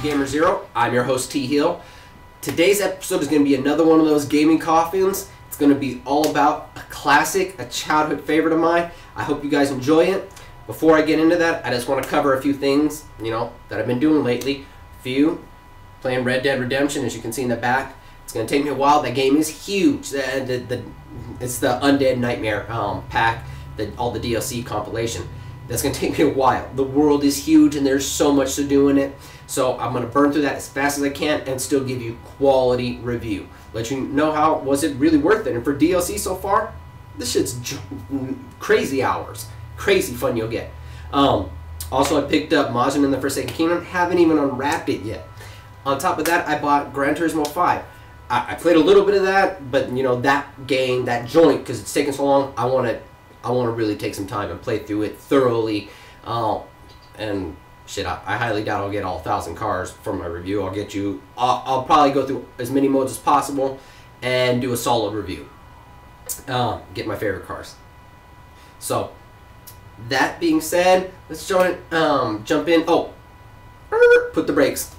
GAMER-0. I'm your host, T. Hill. Today's episode is going to be another one of those gaming coffins. It's going to be all about a classic, a childhood favorite of mine. I hope you guys enjoy it. Before I get into that, I just want to cover a few things, that I've been doing lately. Playing Red Dead Redemption, as you can see in the back. It's going to take me a while. That game is huge. It's the Undead Nightmare pack, all the DLC compilation. That's going to take me a while. The world is huge and there's so much to do in it. So I'm going to burn through that as fast as I can and still give you quality review. Let you know how was it really worth it. And for DLC so far, this shit's crazy hours. Crazy fun you'll get. Also, I picked up Majin in the Forsaken Kingdom. Haven't even unwrapped it yet. On top of that, I bought Gran Turismo 5. I played a little bit of that, but that game, that joint, because it's taken so long, I want to really take some time and play through it thoroughly. And shit, I highly doubt I'll get all 1,000 cars for my review. I'll probably go through as many modes as possible and do a solid review. Get my favorite cars. So, that being said, let's jump in. Oh, put the brakes.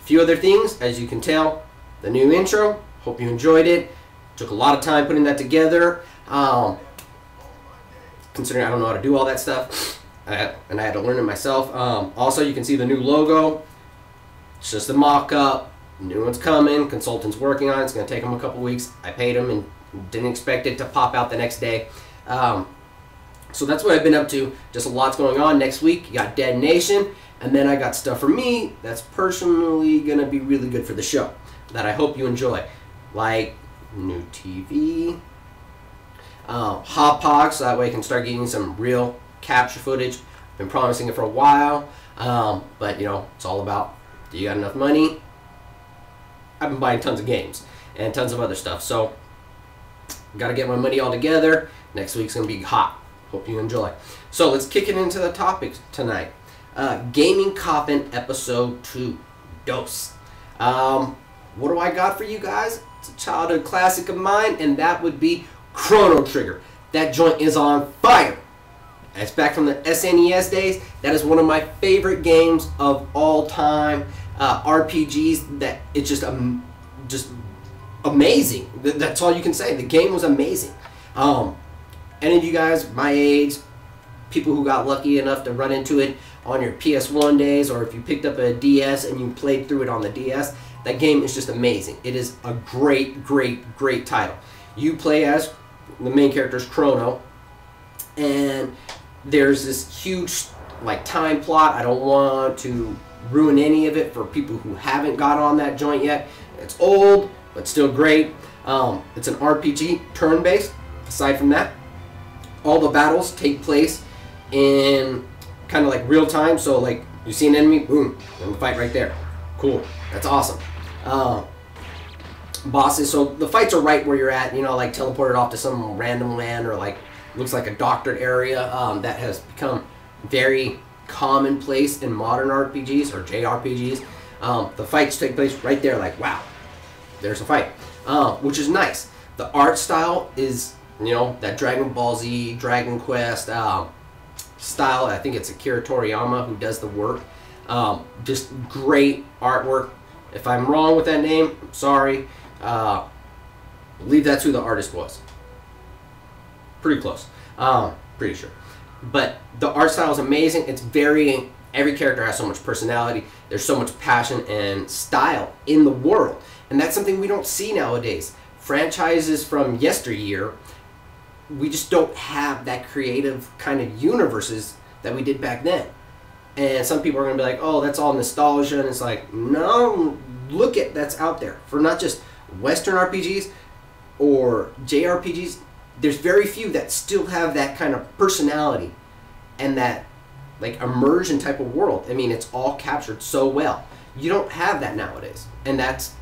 A few other things, as you can tell, the new intro. Hope you enjoyed it. Took a lot of time putting that together. Considering I don't know how to do all that stuff, and I had to learn it myself. Also, you can see the new logo. It's just a mock-up. New one's coming. Consultant's working on it. It's going to take him a couple weeks. I paid him and didn't expect it to pop out the next day. So that's what I've been up to. Just a lot's going on. Next week, you got Dead Nation. And then I got stuff for me that's personally going to be really good for the show that I hope you enjoy. Like new TV, hot pogs, so that way I can start getting some real capture footage. I've been promising it for a while, but it's all about, do you got enough money? I've been buying tons of games and tons of other stuff, so got to get my money all together. Next week's going to be hot. Hope you enjoy. So let's kick it into the topics tonight. Gaming Coffin Episode 2, Dose. What do I got for you guys? It's a childhood classic of mine, and that would be Chrono Trigger. That joint is on fire. It's back from the SNES days. That is one of my favorite games of all time. RPGs that it's just amazing. That's all you can say. The game was amazing. Any of you guys my age, people who got lucky enough to run into it on your PS1 days, or if you picked up a DS and you played through it on the DS, that game is just amazing. It is a great, great, great title. You play as the main character's Chrono, and there's this huge time plot. I don't want to ruin any of it for people who haven't got on that joint yet. It's old, but still great. It's an RPG, turn-based. Aside from that, all the battles take place in kind of like real time. So you see an enemy, boom, and the fight right there. Cool. That's awesome. Bosses, so the fights are right where you're at, teleported off to some random land, or looks like a doctored area that has become very commonplace in modern RPGs or JRPGs. The fights take place right there, wow, there's a fight, which is nice. The art style is, that Dragon Ball Z, Dragon Quest style. I think it's Akira Toriyama who does the work. Just great artwork. If I'm wrong with that name, I'm sorry. I believe that's who the artist was. Pretty close. Pretty sure. But the art style is amazing. It's every character has so much personality. There's so much passion and style in the world. And that's something we don't see nowadays. Franchises from yesteryear, we just don't have that creative kind of universes that we did back then. And some people are going to be like, oh, that's all nostalgia. And it's like, no, look at that's out there. For not just Western RPGs or JRPGs, there's very few that still have that kind of personality and that immersion type of world. I mean, it's all captured so well. You don't have that nowadays. And that's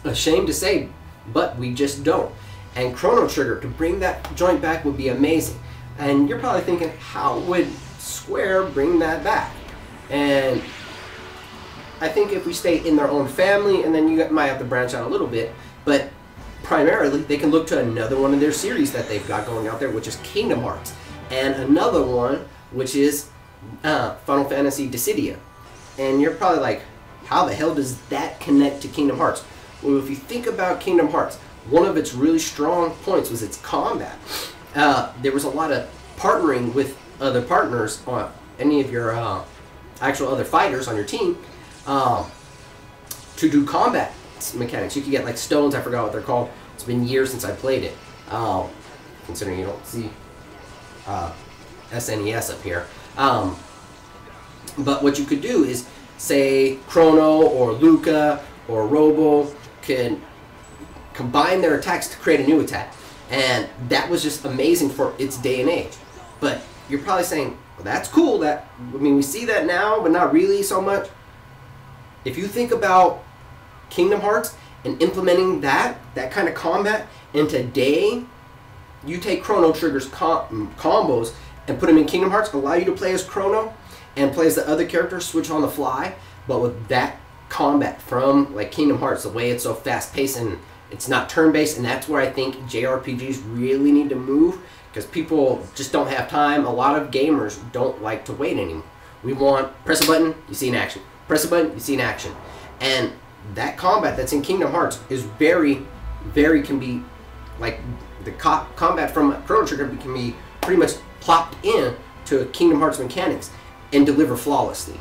a shame to say, but we just don't. And Chrono Trigger, to bring that joint back would be amazing. And you're probably thinking, how would Square bring that back? And I think if we stay in their own family, and then you might have to branch out a little bit, but primarily they can look to another one of their series that they've got going out there, which is Kingdom Hearts, and another one which is Final Fantasy Dissidia. And you're probably like, how the hell does that connect to Kingdom Hearts? Well, if you think about Kingdom Hearts, one of its really strong points was its combat. There was a lot of partnering with other partners on any of your actual other fighters on your team to do combat mechanics. You could get like stones, I forgot what they're called. It's been years since I played it, considering you don't see SNES up here. But what you could do is, say, Chrono or Luca or Robo could combine their attacks to create a new attack. And that was just amazing for its day and age. But you're probably saying, well, that's cool. I mean, we see that now, but not really so much. If you think about Kingdom Hearts and implementing that kind of combat, and today you take Chrono Trigger's combos and put them in Kingdom Hearts, allow you to play as Chrono and play as the other characters, switch on the fly, but with that combat from like Kingdom Hearts, the way it's so fast-paced and it's not turn-based, and that's where I think JRPGs really need to move, because people just don't have time. A lot of gamers don't like to wait anymore. We want, press a button, you see an action. Press a button, you see an action. And that combat that's in Kingdom Hearts is very, can be, like, the combat from Chrono Trigger can be pretty much plopped in to Kingdom Hearts mechanics and deliver flawlessly.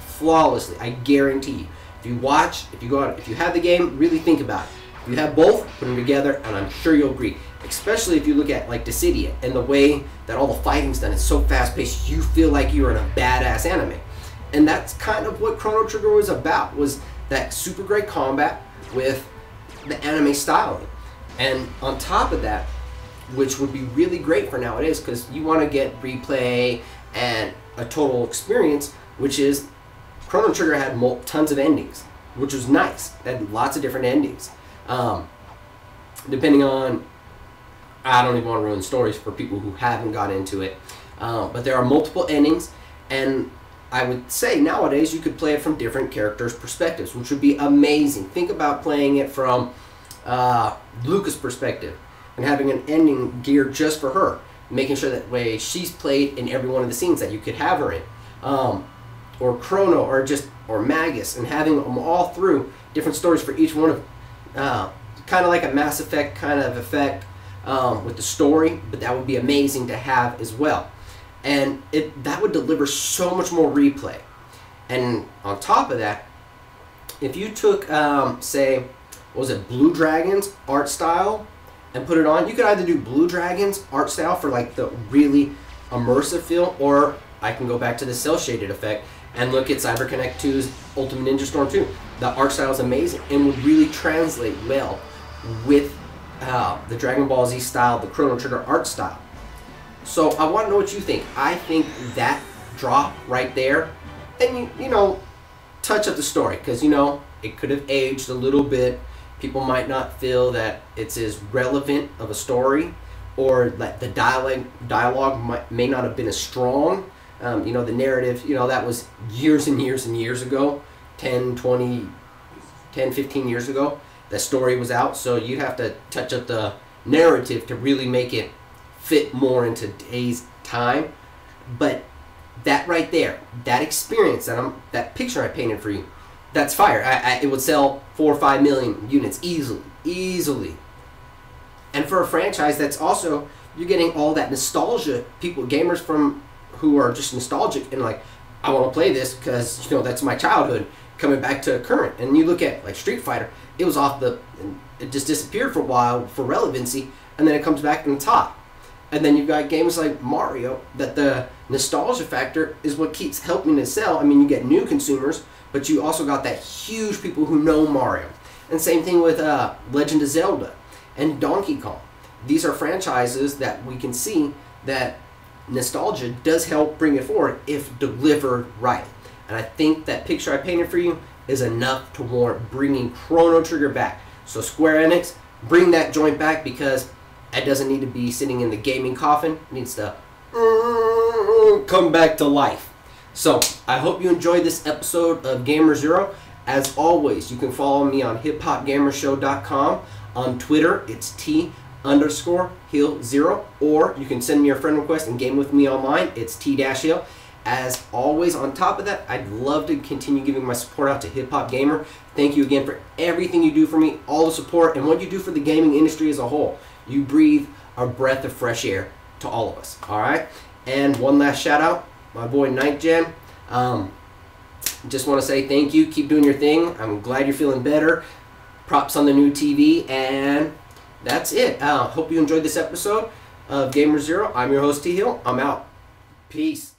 Flawlessly, I guarantee you. If you watch, if you go out, if you have the game, really think about it. If you have both, put them together, and I'm sure you'll agree. Especially if you look at like Dissidia and the way that all the fighting's done. It's so fast-paced, you feel like you're in a badass anime. And that's kind of what Chrono Trigger was about, was that super great combat with the anime styling. And on top of that, which would be really great for nowadays, because you want to get replay and a total experience, which is Chrono Trigger had tons of endings, which was nice. It had lots of different endings. Depending on, I don't even want to ruin stories for people who haven't got into it, but there are multiple endings, and I would say nowadays you could play it from different characters' perspectives, which would be amazing. Think about playing it from Luca's perspective and having an ending geared just for her, making sure that way she's played in every one of the scenes that you could have her in, or Chrono, or Magus, and having them all through different stories for each one of kind of like a Mass Effect kind of effect with the story, but that would be amazing to have as well. And that would deliver so much more replay. And on top of that, if you took, say, what was it, Blue Dragon's art style and put it on, you could either do Blue Dragon's art style for like the really immersive feel, or I can go back to the cel-shaded effect and look at CyberConnect 2's Ultimate Ninja Storm 2. The art style is amazing and would really translate well with the Dragon Ball Z style, the Chrono Trigger art style. So I want to know what you think. I think that drop right there, and you know, touch up the story, because you know it could have aged a little bit. People might not feel that it's as relevant of a story, or that the dialogue may not have been as strong. You know, the narrative, you know, that was years and years and years ago, 10, 15 years ago, the story was out, so you'd have to touch up the narrative to really make it fit more into today's time. But that right there, that experience, that picture I painted for you, that's fire. It would sell 4 or 5 million units easily. And for a franchise that's also, you're getting all that nostalgia, people, gamers who are just nostalgic and like, I want to play this because, you know, that's my childhood, coming back to current. And you look at like Street Fighter, it was it just disappeared for a while for relevancy, and then it comes back in the top. And then you've got games like Mario, that the nostalgia factor is what keeps helping to sell. I mean, you get new consumers, but you also got that huge people who know Mario. And same thing with Legend of Zelda and Donkey Kong. These are franchises that we can see that nostalgia does help bring it forward if delivered right. And I think that picture I painted for you is enough to warrant bringing Chrono Trigger back. So Square Enix, bring that joint back, because it doesn't need to be sitting in the gaming coffin. It needs to come back to life. So I hope you enjoyed this episode of GAMER-0. As always, you can follow me on hiphopgamershow.com. On Twitter, it's T_Hill0, or you can send me a friend request and game with me online. It's T-Hill. As always, on top of that, I'd love to continue giving my support out to Hip Hop Gamer. Thank you again for everything you do for me, all the support, and what you do for the gaming industry as a whole. You breathe a breath of fresh air to all of us, all right? And one last shout out, my boy Night Jam. Just want to say thank you. Keep doing your thing. I'm glad you're feeling better. Props on the new TV, and that's it. Hope you enjoyed this episode of GAMER-0. I'm your host, T Hill. I'm out. Peace.